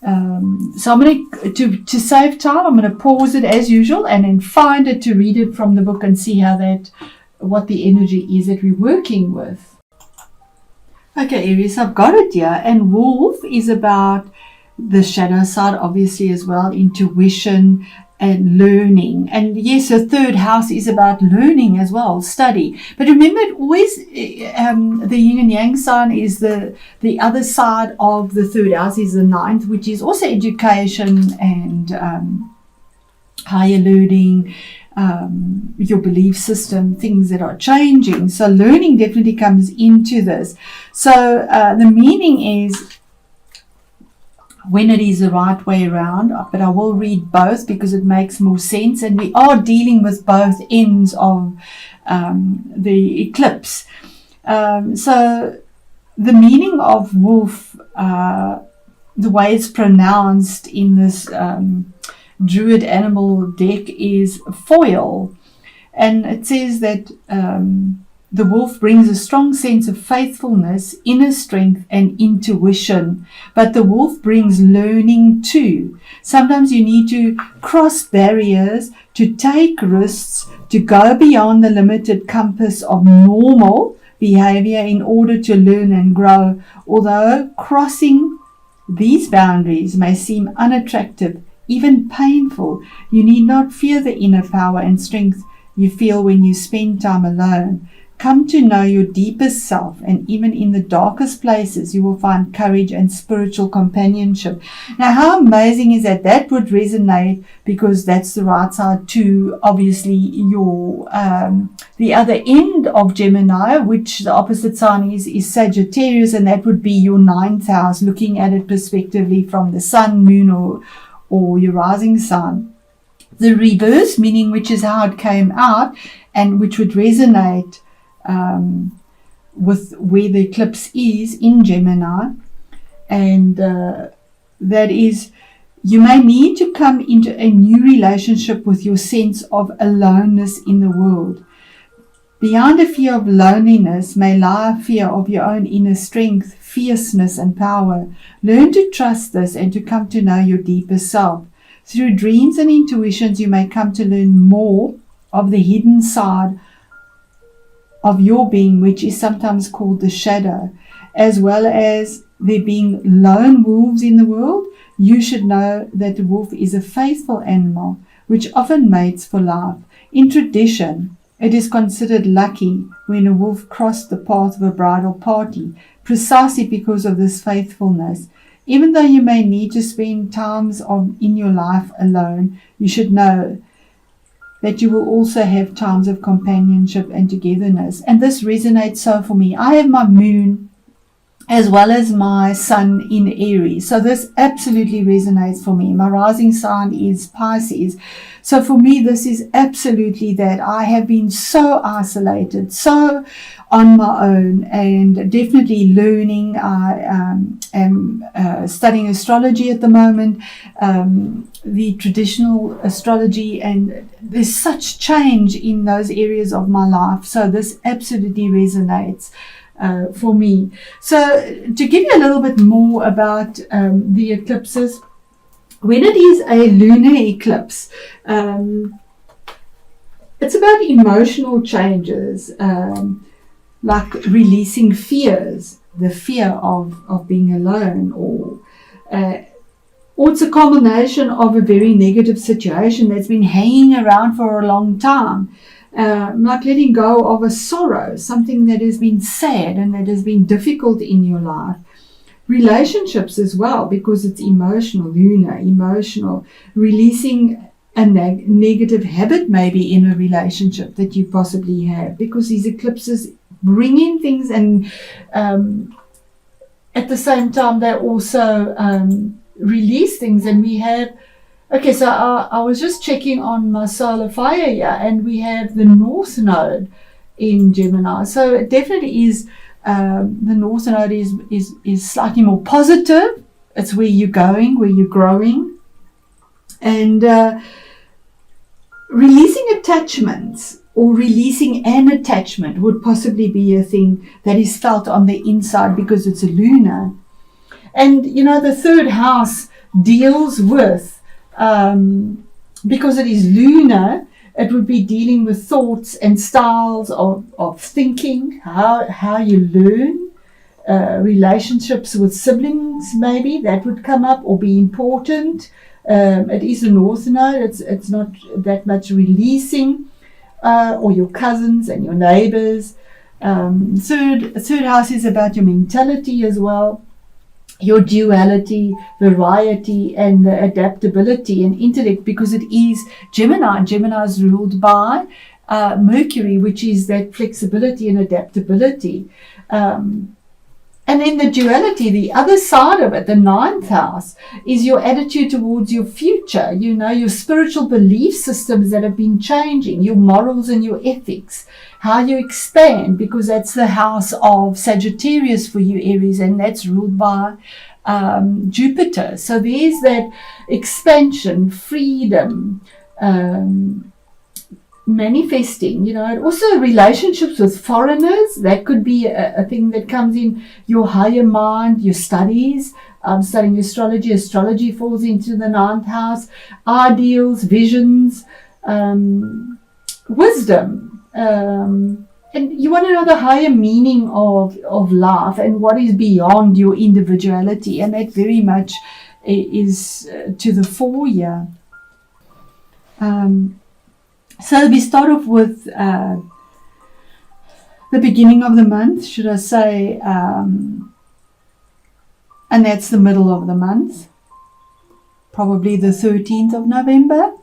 So I'm going to save time, I'm going to pause it as usual and then find it to read it from the book and see what the energy is that we're working with. Okay, Aries, I've got it here. And wolf is about the shadow side, obviously, as well, intuition and learning. And yes, the third house is about learning as well, study. But remember, it always the yin and yang sign is the other side of the third house is the ninth, which is also education and higher learning, your belief system, things that are changing. So learning definitely comes into this. So the meaning is when it is the right way around, but I will read both because it makes more sense, and we are dealing with both ends of the eclipse. So the meaning of wolf, the way it's pronounced in this Druid animal deck is foil, and it says that the wolf brings a strong sense of faithfulness, inner strength and intuition, but the wolf brings learning too. Sometimes you need to cross barriers, to take risks, to go beyond the limited compass of normal behavior in order to learn and grow. Although crossing these boundaries may seem unattractive, even painful, you need not fear the inner power and strength you feel when you spend time alone. Come to know your deepest self, and even in the darkest places you will find courage and spiritual companionship. Now, how amazing is that? That would resonate because that's the right side to obviously your the other end of Gemini, which the opposite sign is Sagittarius, and that would be your ninth house, looking at it prospectively from the sun, moon or your rising sign. The reverse meaning, which is how it came out and which would resonate with where the eclipse is in Gemini, and that is, you may need to come into a new relationship with your sense of aloneness in the world. Behind a fear of loneliness may lie a fear of your own inner strength, fierceness and power. Learn to trust this and to come to know your deeper self. Through dreams and intuitions you may come to learn more of the hidden side of your being, which is sometimes called the shadow. As well as there being lone wolves in the world, you should know that the wolf is a faithful animal which often mates for life. In tradition, it is considered lucky when a wolf crossed the path of a bridal party, precisely because of this faithfulness. Even though you may need to spend times in your life alone, you should know that you will also have times of companionship and togetherness. And this resonates so for me. I have my moon as well as my sun in Aries. So this absolutely resonates for me. My rising sign is Pisces. So for me, this is absolutely that. I have been so isolated, so on my own, and definitely learning. I am studying astrology at the moment, the traditional astrology, and there's such change in those areas of my life. So this absolutely resonates for me. So to give you a little bit more about the eclipses, when it is a lunar eclipse, it's about emotional changes, like releasing fears, the fear of being alone, or it's a combination of a very negative situation that's been hanging around for a long time. Like letting go of a sorrow, something that has been sad and that has been difficult in your life. Relationships as well, because it's emotional, lunar, emotional. Releasing a negative habit maybe in a relationship that you possibly have, because these eclipses bring in things, and at the same time they also release things. And we have, okay, so I was just checking on my solar fire here, and we have the North Node in Gemini. So it definitely is, the North Node is slightly more positive. It's where you're going, where you're growing. And releasing attachments, or releasing an attachment, would possibly be a thing that is felt on the inside because it's a lunar. And, you know, the third house deals with, because it is lunar, it would be dealing with thoughts and styles of thinking, how you learn, relationships with siblings, maybe that would come up or be important. It is a north node. It's not that much releasing, or your cousins and your neighbors. Third house is about your mentality as well, your duality, variety, and adaptability and intellect, because it is Gemini. Gemini is ruled by Mercury, which is that flexibility and adaptability. And then the duality, the other side of it, the ninth house, is your attitude towards your future, your spiritual belief systems that have been changing, your morals and your ethics, how you expand, because that's the house of Sagittarius for you, Aries, and that's ruled by Jupiter. So there's that expansion, freedom, manifesting, also relationships with foreigners. That could be a thing that comes in your higher mind, your studies. Studying astrology falls into the ninth house. Ideals, visions, wisdom, and you want to know the higher meaning of life and what is beyond your individuality, and that very much is to the fore here. So we start off with the beginning of the month, should I say, and that's the middle of the month, probably the 13th of November,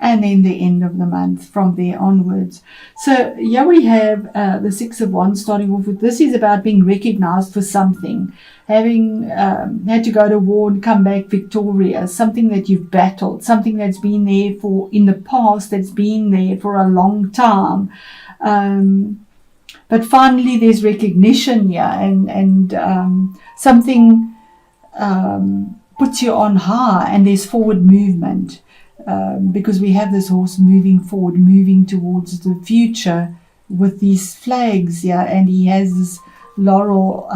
and then the end of the month from there onwards. So here we have the Six of Wands starting off with. This is about being recognized for something, having had to go to war and come back victorious, something that you've battled, something that's been there for in the past, that's been there for a long time. But finally there's recognition here, and something puts you on high, and there's forward movement. Because we have this horse moving forward, moving towards the future with these flags, and he has this laurel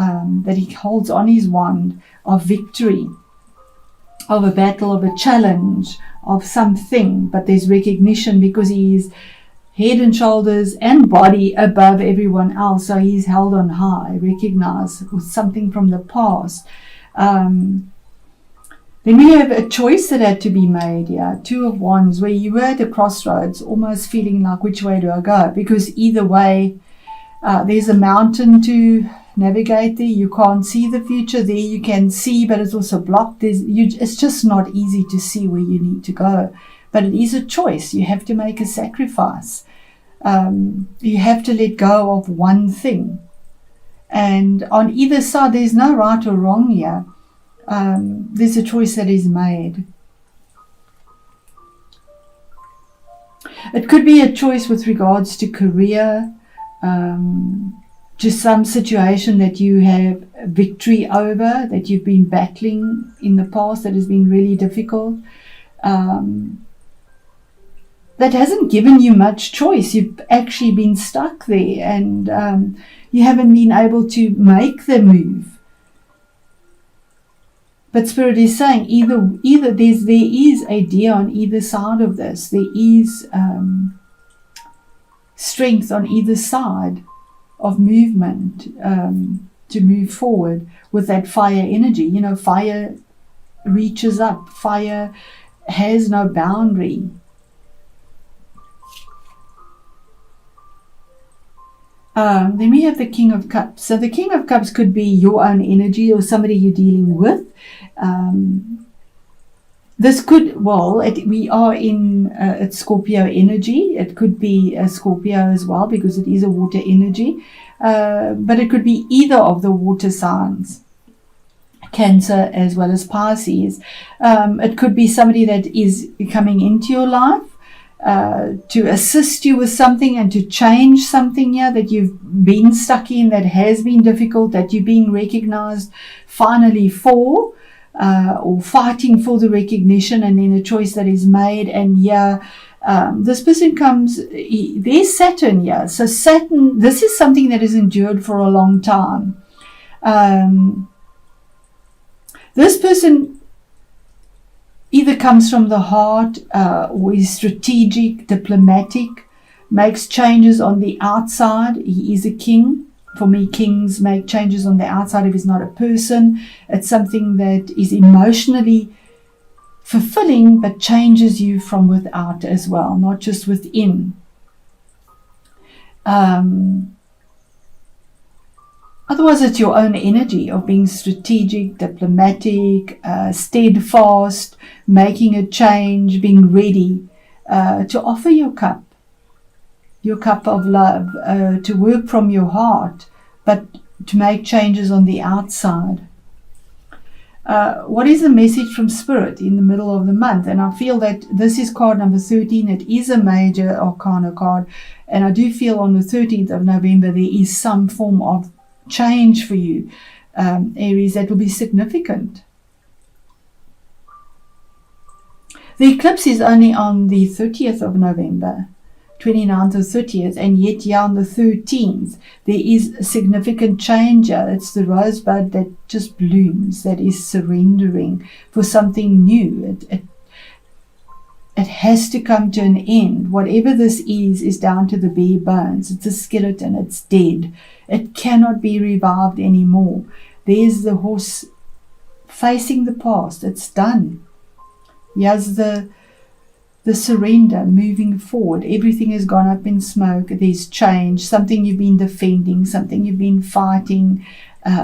that he holds on his wand of victory, of a battle, of a challenge, of something. But there's recognition because he is head and shoulders and body above everyone else, so he's held on high, recognized with something from the past. Then we have a choice that had to be made here, Two of Wands, where you were at a crossroads, almost feeling like, which way do I go? Because either way, there's a mountain to navigate there. You can't see the future. There you can see, but it's also blocked. It's just not easy to see where you need to go. But it is a choice. You have to make a sacrifice. You have to let go of one thing. And on either side, there's no right or wrong here. There's a choice that is made. It could be a choice with regards to career, to some situation that you have victory over, that you've been battling in the past that has been really difficult, that hasn't given you much choice. You've actually been stuck there, and you haven't been able to make the move. But Spirit is saying either there is a deer on either side of this. There is strength on either side of movement to move forward with that fire energy. Fire reaches up. Fire has no boundary. Then we have the King of Cups. So the King of Cups could be your own energy or somebody you're dealing with. This could, we are in it's Scorpio energy. It could be a Scorpio as well because it is a water energy. But it could be either of the water signs, Cancer as well as Pisces. It could be somebody that is coming into your life to assist you with something and to change something here that you've been stuck in, that has been difficult, that you're being recognized finally for, or fighting for the recognition, and then a choice that is made. And this person comes, there's Saturn here. So Saturn, this is something that has endured for a long time. This person comes from the heart, or is strategic, diplomatic, makes changes on the outside. He is a king. For me, kings make changes on the outside if it's not a person. It's something that is emotionally fulfilling, but changes you from without as well, not just within. Otherwise, it's your own energy of being strategic, diplomatic, steadfast, making a change, being ready to offer your cup of love, to work from your heart, but to make changes on the outside. What is the message from Spirit in the middle of the month? And I feel that this is card number 13. It is a major arcana card. And I do feel on the 13th of November there is some form of change for you, Aries, that will be significant. The eclipse is only on the 30th of November, 29th or 30th, and yet here on the 13th there is a significant change. It's the rosebud that just blooms, that is surrendering for something new. It has to come to an end. Whatever this is down to the bare bones. It's a skeleton, it's dead. It cannot be revived anymore. There's the horse facing the past. It's done. Here's the surrender, moving forward. Everything has gone up in smoke. There's change. Something you've been defending, something you've been fighting,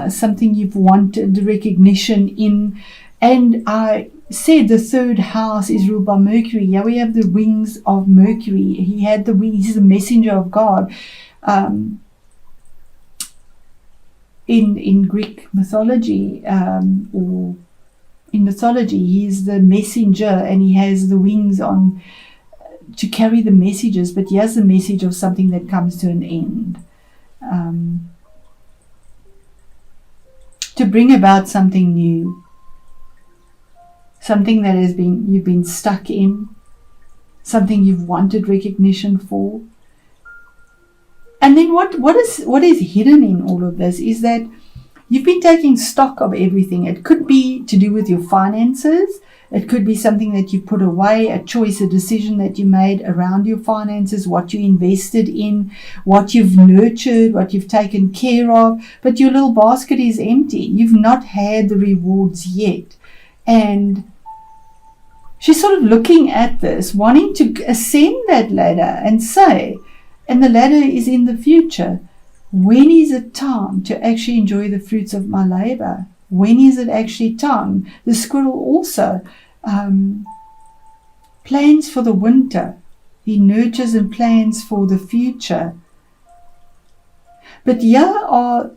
something you've wanted recognition in. And I said the third house is ruled by Mercury. Here we have the wings of Mercury. He had the wings. He's the messenger of God. In Greek mythology, or in mythology, he is the messenger, and he has the wings on to carry the messages. But he has the message of something that comes to an end, to bring about something new, something that you've been stuck in, something you've wanted recognition for. And then what is hidden in all of this is that you've been taking stock of everything. It could be to do with your finances. It could be something that you put away, a choice, a decision that you made around your finances, what you invested in, what you've nurtured, what you've taken care of. But your little basket is empty. You've not had the rewards yet. And she's sort of looking at this, wanting to ascend that ladder and say, and the ladder is in the future. When is it time to actually enjoy the fruits of my labor? When is it actually time? The squirrel also plans for the winter. He nurtures and plans for the future. But here are,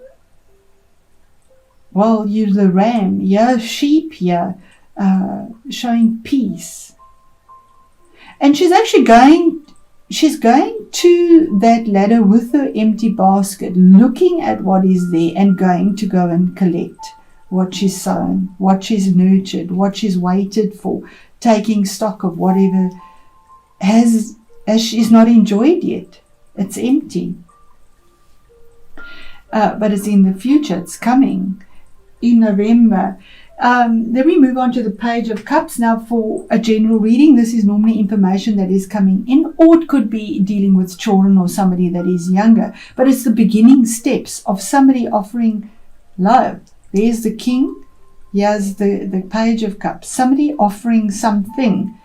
well, you're the ram, here sheep here, showing peace. And she's actually going to that ladder with her empty basket, looking at what is there and going to go and collect what she's sown, what she's nurtured, what she's waited for, taking stock of whatever has she's not enjoyed yet. It's empty. But it's in the future. It's coming in November. Then we move on to the Page of Cups. Now, for a general reading, this is normally information that is coming in, or it could be dealing with children or somebody that is younger. But it's the beginning steps of somebody offering love. There's the King. Here's the Page of Cups. Somebody offering something,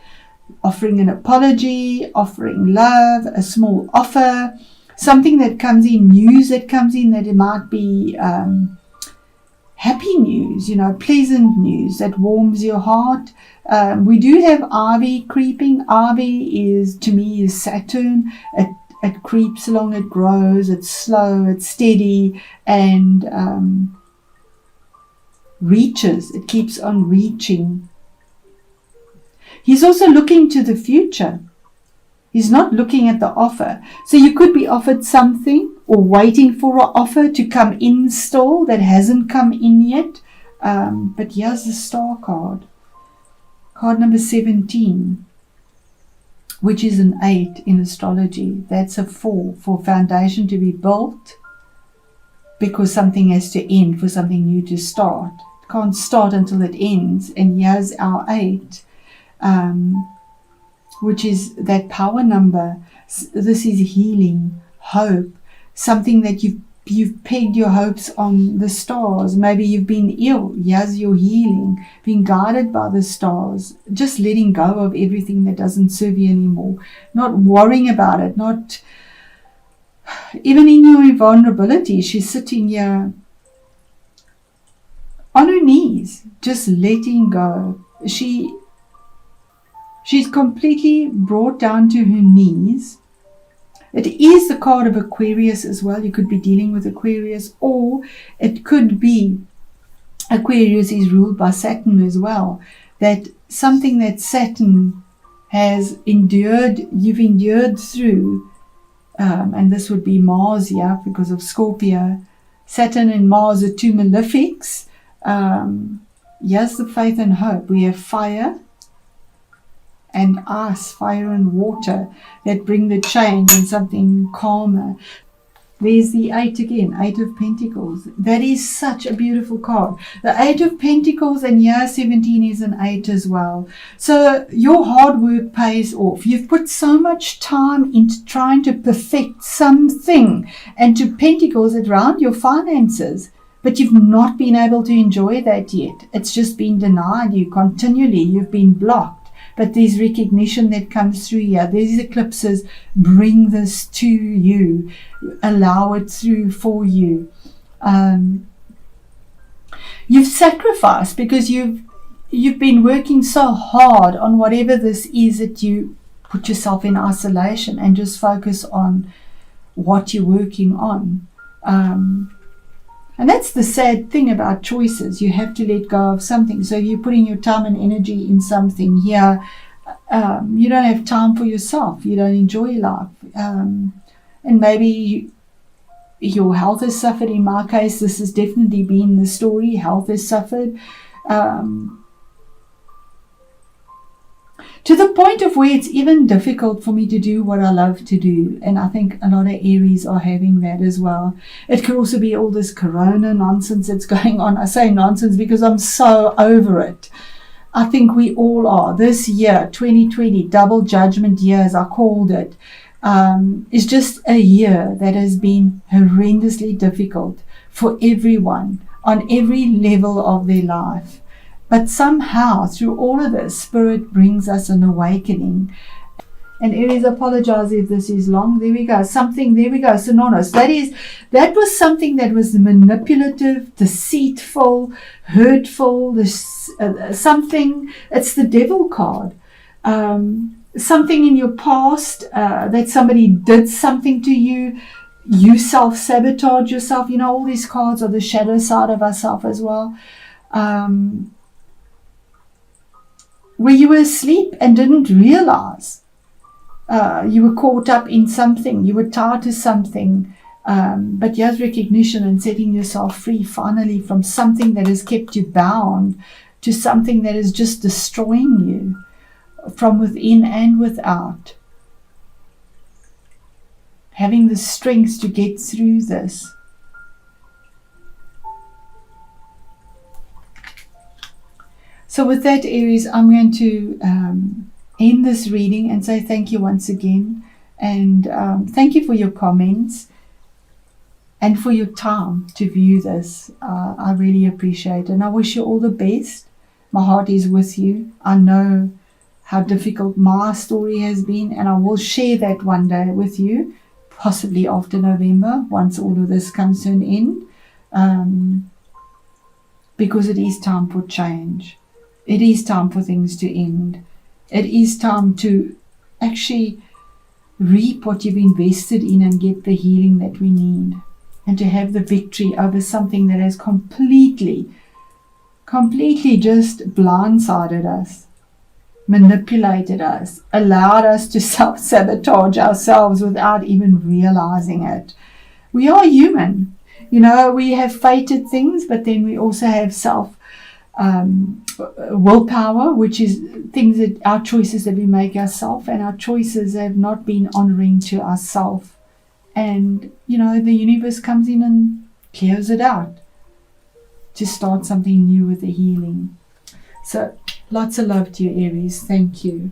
offering an apology, offering love, a small offer, something that comes in, news that comes in, that it might be happy news, pleasant news that warms your heart. We do have Ivy creeping. Ivy is, to me, is Saturn. It creeps along, it grows, it's slow, it's steady, and reaches. It keeps on reaching. He's also looking to the future. He's not looking at the offer. So you could be offered something, or waiting for an offer to come in still that hasn't come in yet. But here's the Star card. Card number 17, which is an 8 in astrology. That's a 4 for foundation to be built, because something has to end for something new to start. It can't start until it ends. And here's our 8. which is that power number. This is healing, hope, something that you've pegged your hopes on the stars. Maybe you've been ill. Here's your healing, being guided by the stars, just letting go of everything that doesn't serve you anymore, not worrying about it, not even in your vulnerability. She's sitting here on her knees, just letting go. She's completely brought down to her knees. It is the card of Aquarius as well. You could be dealing with Aquarius, or it could be Aquarius is ruled by Saturn as well. That something that Saturn has endured, you've endured through, and this would be Mars here because of Scorpio. Saturn and Mars are two malefics. Here's the faith and hope. We have fire and ice, fire and water, that bring the change and something calmer. There's the 8 again, 8 of Pentacles. That is such a beautiful card. The 8 of Pentacles, and year 17 is an 8 as well. So your hard work pays off. You've put so much time into trying to perfect something, and to Pentacles around your finances, but you've not been able to enjoy that yet. It's just been denied you continually. You've been blocked. But there's recognition that comes through here. These eclipses bring this to you, allow it through for you. You've sacrificed because you've been working so hard on whatever this is, that you put yourself in isolation and just focus on what you're working on. And that's the sad thing about choices. You have to let go of something. So you're putting your time and energy in something here. You don't have time for yourself. You don't enjoy life. And maybe your health has suffered. In my case, this has definitely been the story. Health has suffered. To the point of where it's even difficult for me to do what I love to do. And I think a lot of Aries are having that as well. It could also be all this corona nonsense that's going on. I say nonsense because I'm so over it. I think we all are. This year, 2020, double judgment year, as I called it, is just a year that has been horrendously difficult for everyone on every level of their life. But somehow, through all of this, Spirit brings us an awakening. And Aries, apologize if this is long. There we go. There we go. Synonymous. That was something that was manipulative, deceitful, hurtful. Something. It's the Devil card. Something in your past that somebody did something to you. You self-sabotage yourself. You know, all these cards are the shadow side of ourselves as well. Where you were asleep and didn't realize you were caught up in something, you were tied to something, but here's recognition and setting yourself free finally from something that has kept you bound to something that is just destroying you from within and without. Having the strength to get through this. So with that, Aries, I'm going to end this reading and say thank you once again. And thank you for your comments and for your time to view this. I really appreciate it. And I wish you all the best. My heart is with you. I know how difficult my story has been, and I will share that one day with you, possibly after November, once all of this comes to an end, because it is time for change. It is time for things to end. It is time to actually reap what you've invested in and get the healing that we need, and to have the victory over something that has completely just blindsided us, manipulated us, allowed us to self-sabotage ourselves without even realizing it. We are human. You know, we have fated things, but then we also have willpower, which is things that our choices that we make ourselves, and our choices have not been honoring to ourselves. And, you know, the universe comes in and clears it out to start something new with the healing. So Lots of love to you, Aries. Thank you.